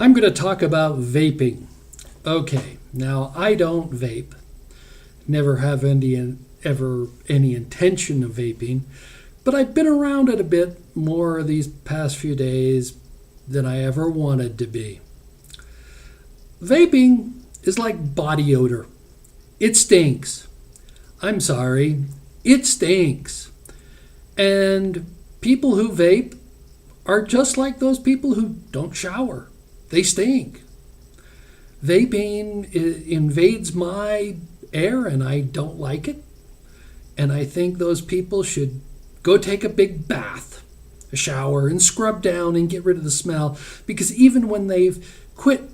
I'm going to talk about vaping. Okay, now I don't vape. Never have ever any intention of vaping, but I've been around it a bit more these past few days than I ever wanted to be. Vaping is like body odor. It stinks. I'm sorry, it stinks. And people who vape are just like those people who don't shower. They stink. Vaping invades my air and I don't like it. And I think those people should go take a big bath, a shower, and scrub down and get rid of the smell. Because even when they've quit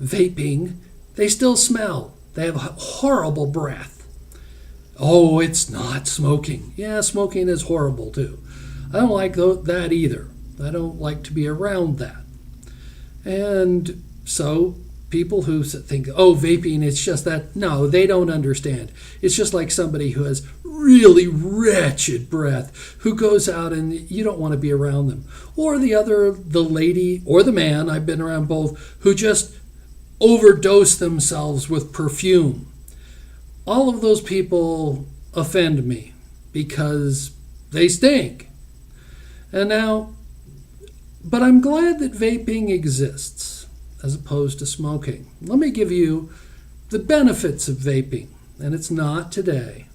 vaping, they still smell. They have horrible breath. Oh, it's not smoking. Yeah, smoking is horrible too. I don't like that either. I don't like to be around that. And so people who think, oh, vaping, it's just that. No, they don't understand. It's just like somebody who has really wretched breath, who goes out and you don't want to be around them. Or the lady or the man, I've been around both, who just overdose themselves with perfume. All of those people offend me because they stink. But I'm glad that vaping exists as opposed to smoking. Let me give you the benefits of vaping, and it's not today.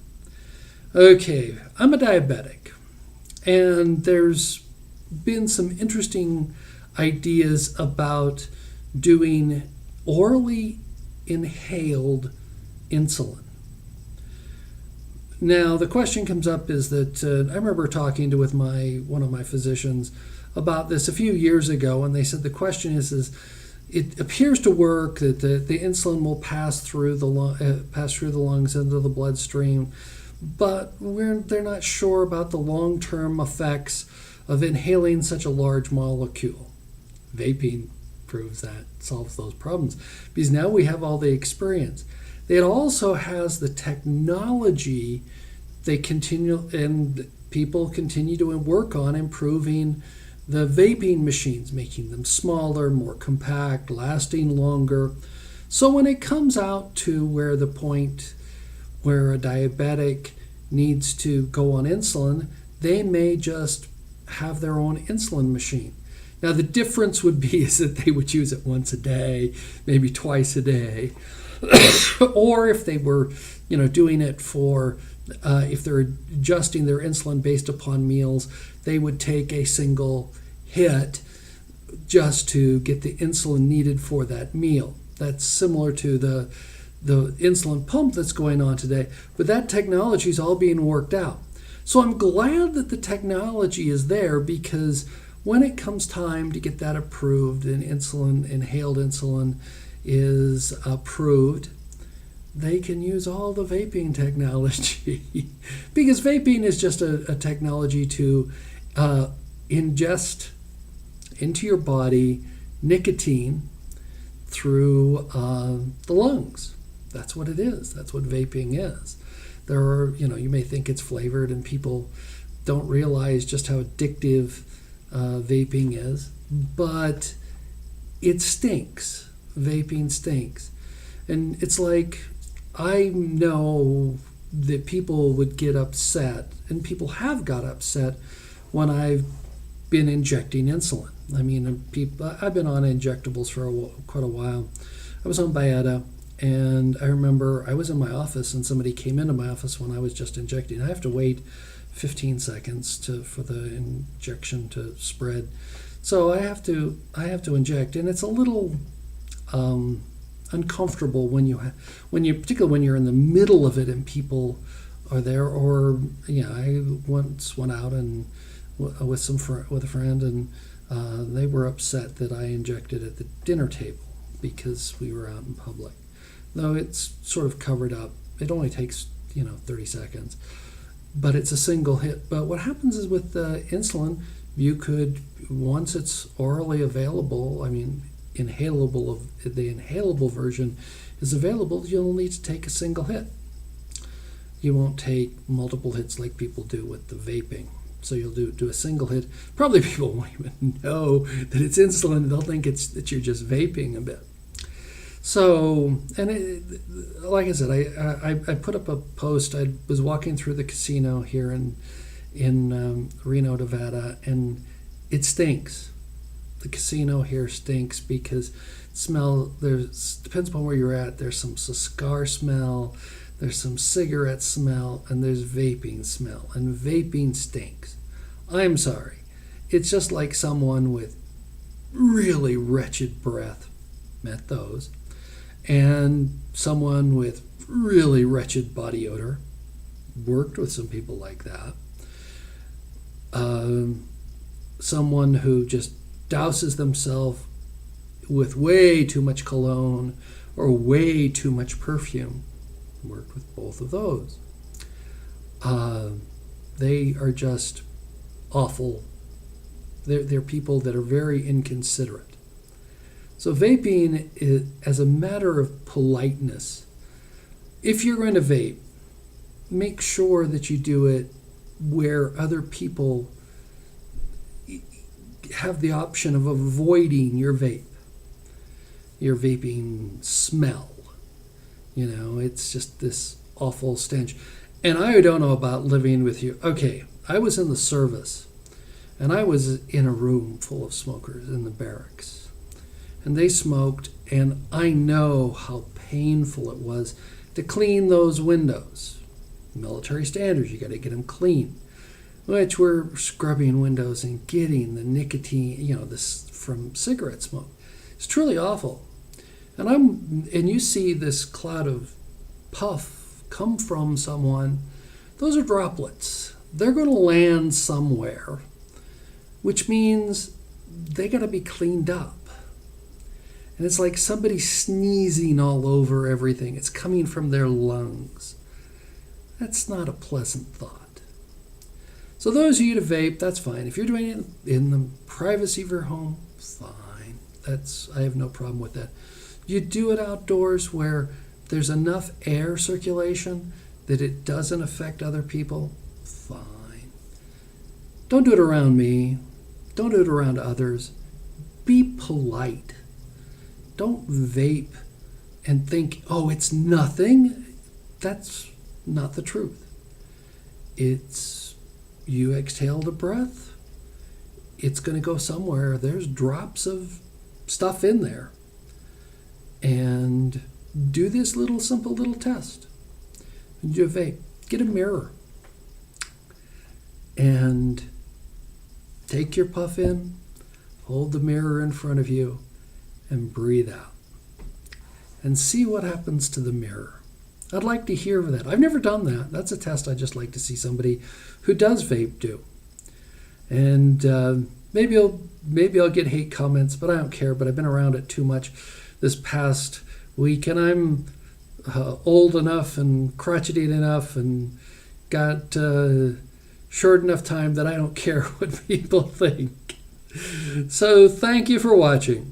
Okay, I'm a diabetic, and there's been some interesting ideas about doing orally inhaled insulin. Now, the question comes up is that I remember talking with one of my physicians about this a few years ago, and they said the question is it appears to work that the insulin will pass through the lungs into the bloodstream, but they're not sure about the long-term effects of inhaling such a large molecule. Vaping proves that, solves those problems, because now we have all the experience. It also has the technology. People continue to work on improving the vaping machines, making them smaller, more compact, lasting longer. So when it comes out to where the point where a diabetic needs to go on insulin, they may just have their own insulin machine. Now the difference would be is that they would use it once a day, maybe twice a day. Or if they were, doing it for, if they're adjusting their insulin based upon meals, they would take a single hit just to get the insulin needed for that meal. That's similar to the insulin pump that's going on today, but that technology is all being worked out. So I'm glad that the technology is there, because when it comes time to get that approved and inhaled insulin is approved, they can use all the vaping technology because vaping is just a technology to ingest into your body nicotine through the lungs. That's what it is. That's what vaping is. There are, you may think it's flavored, and people don't realize just how addictive vaping is, but it stinks. Vaping stinks. And it's like, I know that people would get upset, and people have got upset when I've been injecting insulin. I mean, I've been on injectables for quite a while. I was on Byetta, and I remember I was in my office and somebody came into my office when I was just injecting. I have to wait 15 seconds for the injection to spread. So I have to inject, and it's a little uncomfortable particularly when you're in the middle of it and people are there. Or I once went out and with a friend, and they were upset that I injected at the dinner table because we were out in public. Though it's sort of covered up, it only takes 30 seconds, but it's a single hit. But what happens is with the insulin, you could, once it's orally available, the inhalable version is available, you'll need to take a single hit. You won't take multiple hits like people do with the vaping. So you'll do a single hit. Probably people won't even know that it's insulin. They'll think it's that you're just vaping a bit. So, like I said, I put up a post. I was walking through the casino here in Reno, Nevada, and it stinks. The casino here stinks because depends upon where you're at. There's some cigar smell, there's some cigarette smell, and there's vaping smell. And vaping stinks. I'm sorry. It's just like someone with really wretched breath, met those, and someone with really wretched body odor, worked with some people like that. Someone who just douses themselves with way too much cologne or way too much perfume, worked with both of those. They are just awful. They're people that are very inconsiderate. So vaping is, as a matter of politeness, if you're going to vape, make sure that you do it where other people have the option of avoiding your vaping smell. It's just this awful stench. And I don't know about living with you. Okay, I was in the service, and I was in a room full of smokers in the barracks. And they smoked, and I know how painful it was to clean those windows. Military standards, you got to get them clean. Which we're scrubbing windows and getting the nicotine, this from cigarette smoke. It's truly awful. And you see this cloud of puff come from someone. Those are droplets. They're going to land somewhere, which means they got to be cleaned up. And it's like somebody sneezing all over everything. It's coming from their lungs. That's not a pleasant thought. So those of you to vape, that's fine. If you're doing it in the privacy of your home, fine. I have no problem with that. You do it outdoors where there's enough air circulation that it doesn't affect other people, fine. Don't do it around me. Don't do it around others. Be polite. Don't vape and think, oh, it's nothing. That's not the truth. You exhale the breath, it's going to go somewhere. There's drops of stuff in there. And do this simple little test. Do a vape. Get a mirror. And take your puff in, hold the mirror in front of you, and breathe out. And see what happens to the mirror. I'd like to hear that. I've never done that. That's a test I'd just like to see somebody who does vape do. And maybe I'll get hate comments, but I don't care. But I've been around it too much this past week, and I'm old enough and crotchety enough and got short enough time that I don't care what people think. So thank you for watching.